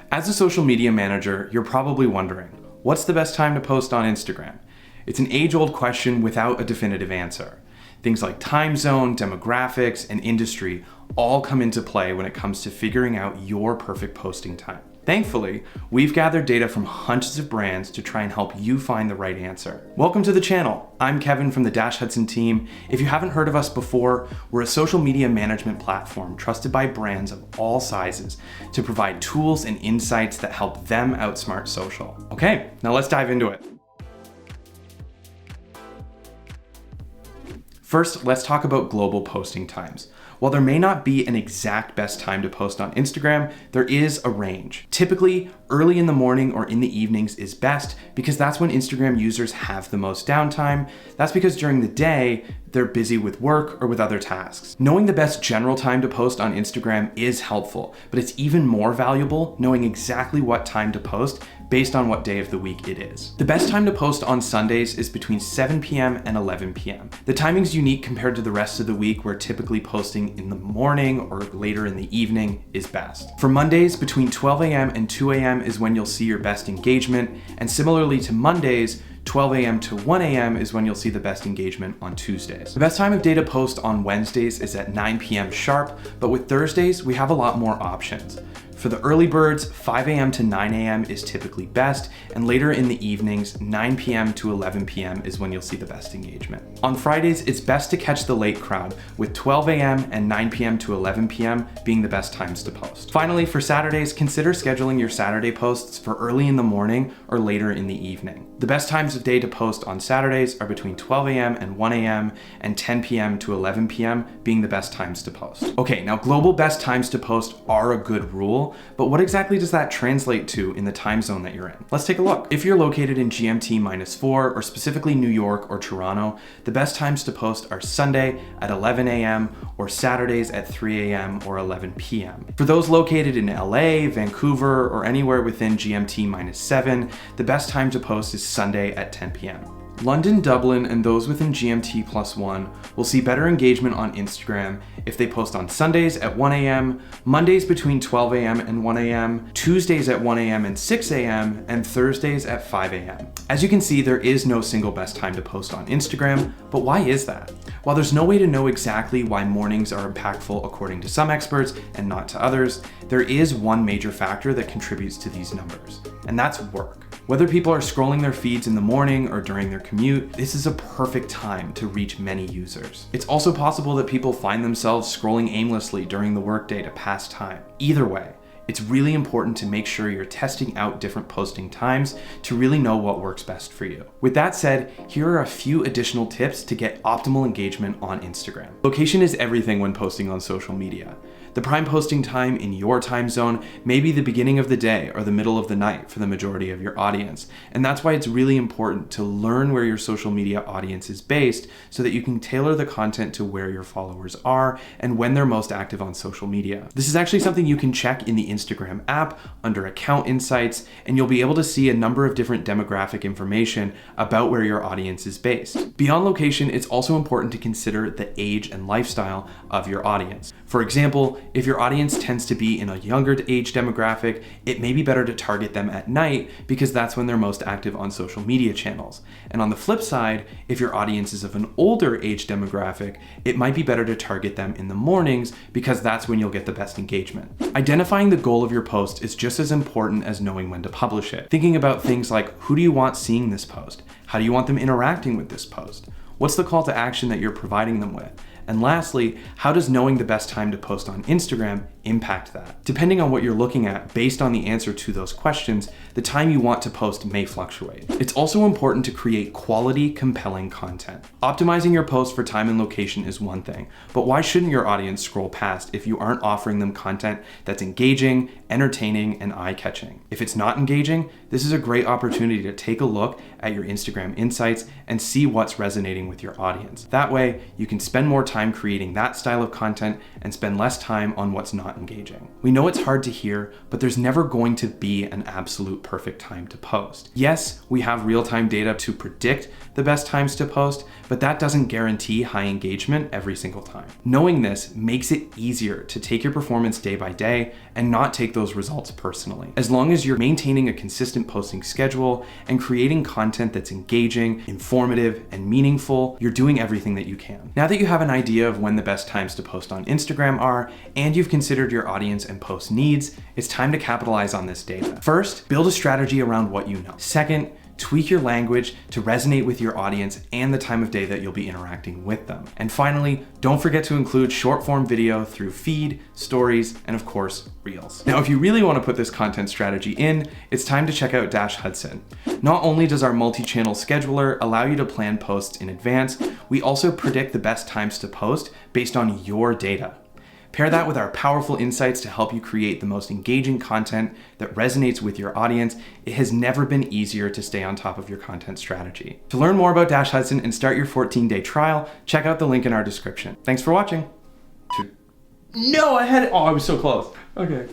As a social media manager, you're probably wondering, what's the best time to post on Instagram? It's an age-old question without a definitive answer. Things like time zone, demographics, and industry all come into play when it comes to figuring out your perfect posting time. Thankfully, we've gathered data from hundreds of brands to try and help you find the right answer. Welcome to the channel. I'm Kevin from the Hudson team. If you haven't heard of us before, we're a social media management platform trusted by brands of all sizes to provide tools and insights that help them outsmart social. Okay, now let's dive into it. First, let's talk about global posting times. While there may not be an exact best time to post on Instagram, there is a range. Typically, early in the morning or in the evenings is best because that's when Instagram users have the most downtime. That's because during the day, they're busy with work or with other tasks. Knowing the best general time to post on Instagram is helpful, but it's even more valuable knowing exactly what time to post based on what day of the week it is. The best time to post on Sundays is between 7 p.m. and 11 p.m. The timing's unique compared to the rest of the week where typically posting in the morning or later in the evening is best. For Mondays, between 12 a.m. and 2 a.m. is when you'll see your best engagement, and similarly to Mondays, 12 a.m. to 1 a.m. is when you'll see the best engagement on Tuesdays. The best time of day to post on Wednesdays is at 9 p.m. sharp, but with Thursdays, we have a lot more options. For the early birds, 5 a.m. to 9 a.m. is typically best, and later in the evenings, 9 p.m. to 11 p.m. is when you'll see the best engagement. On Fridays, it's best to catch the late crowd, with 12 a.m. and 9 p.m. to 11 p.m. being the best times to post. Finally, for Saturdays, consider scheduling your Saturday posts for early in the morning or later in the evening. The best times of day to post on Saturdays are between 12 a.m. and 1 a.m. and 10 p.m. to 11 p.m. being the best times to post. Okay, now global best times to post are a good rule, but what exactly does that translate to in the time zone that you're in? Let's take a look. If you're located in GMT-4 or specifically New York or Toronto, the best times to post are Sunday at 11 a.m. or Saturdays at 3 a.m. or 11 p.m. For those located in LA, Vancouver, or anywhere within GMT-7, the best time to post is Sunday at 10 p.m. London, Dublin, and those within GMT+1 will see better engagement on Instagram if they post on Sundays at 1 a.m., Mondays between 12 a.m. and 1 a.m., Tuesdays at 1 a.m. and 6 a.m., and Thursdays at 5 a.m. As you can see, there is no single best time to post on Instagram, but why is that? While there's no way to know exactly why mornings are impactful according to some experts and not to others, there is one major factor that contributes to these numbers, and that's work. Whether people are scrolling their feeds in the morning or during their commute, this is a perfect time to reach many users. It's also possible that people find themselves scrolling aimlessly during the workday to pass time. Either way, it's really important to make sure you're testing out different posting times to really know what works best for you. With that said, here are a few additional tips to get optimal engagement on Instagram. Location is everything when posting on social media. The prime posting time in your time zone may be the beginning of the day or the middle of the night for the majority of your audience. And that's why it's really important to learn where your social media audience is based so that you can tailor the content to where your followers are and when they're most active on social media. This is actually something you can check in the Instagram app under Account Insights, and you'll be able to see a number of different demographic information about where your audience is based. Beyond location, it's also important to consider the age and lifestyle of your audience. For example, if your audience tends to be in a younger age demographic, it may be better to target them at night because that's when they're most active on social media channels. And on the flip side, if your audience is of an older age demographic, it might be better to target them in the mornings because that's when you'll get the best engagement. Identifying the goal of your post is just as important as knowing when to publish it. Thinking about things like, who do you want seeing this post? How do you want them interacting with this post? What's the call to action that you're providing them with? And lastly, how does knowing the best time to post on Instagram impact that? Depending on what you're looking at, based on the answer to those questions, the time you want to post may fluctuate. It's also important to create quality, compelling content. Optimizing your post for time and location is one thing, but why shouldn't your audience scroll past if you aren't offering them content that's engaging, entertaining, and eye-catching? If it's not engaging, this is a great opportunity to take a look at your Instagram insights and see what's resonating with your audience. That way, you can spend more time creating that style of content and spend less time on what's not not engaging. We know it's hard to hear, but there's never going to be an absolute perfect time to post. Yes, we have real-time data to predict the best times to post, but that doesn't guarantee high engagement every single time. Knowing this makes it easier to take your performance day by day and not take those results personally. As long as you're maintaining a consistent posting schedule and creating content that's engaging, informative, and meaningful, you're doing everything that you can. Now that you have an idea of when the best times to post on Instagram are, and you've considered your audience and post needs, it's time to capitalize on this data. First, build a strategy around what you know. Second, tweak your language to resonate with your audience and the time of day that you'll be interacting with them. And finally, don't forget to include short form video through feed, stories, and of course, reels. Now, if you really want to put this content strategy in, it's time to check out Hudson. Not only does our multi-channel scheduler allow you to plan posts in advance, we also predict the best times to post based on your data. Pair that with our powerful insights to help you create the most engaging content that resonates with your audience. It has never been easier to stay on top of your content strategy. To learn more about Hudson and start your 14-day trial, check out the link in our description. Thanks for watching. No, I was so close. Okay.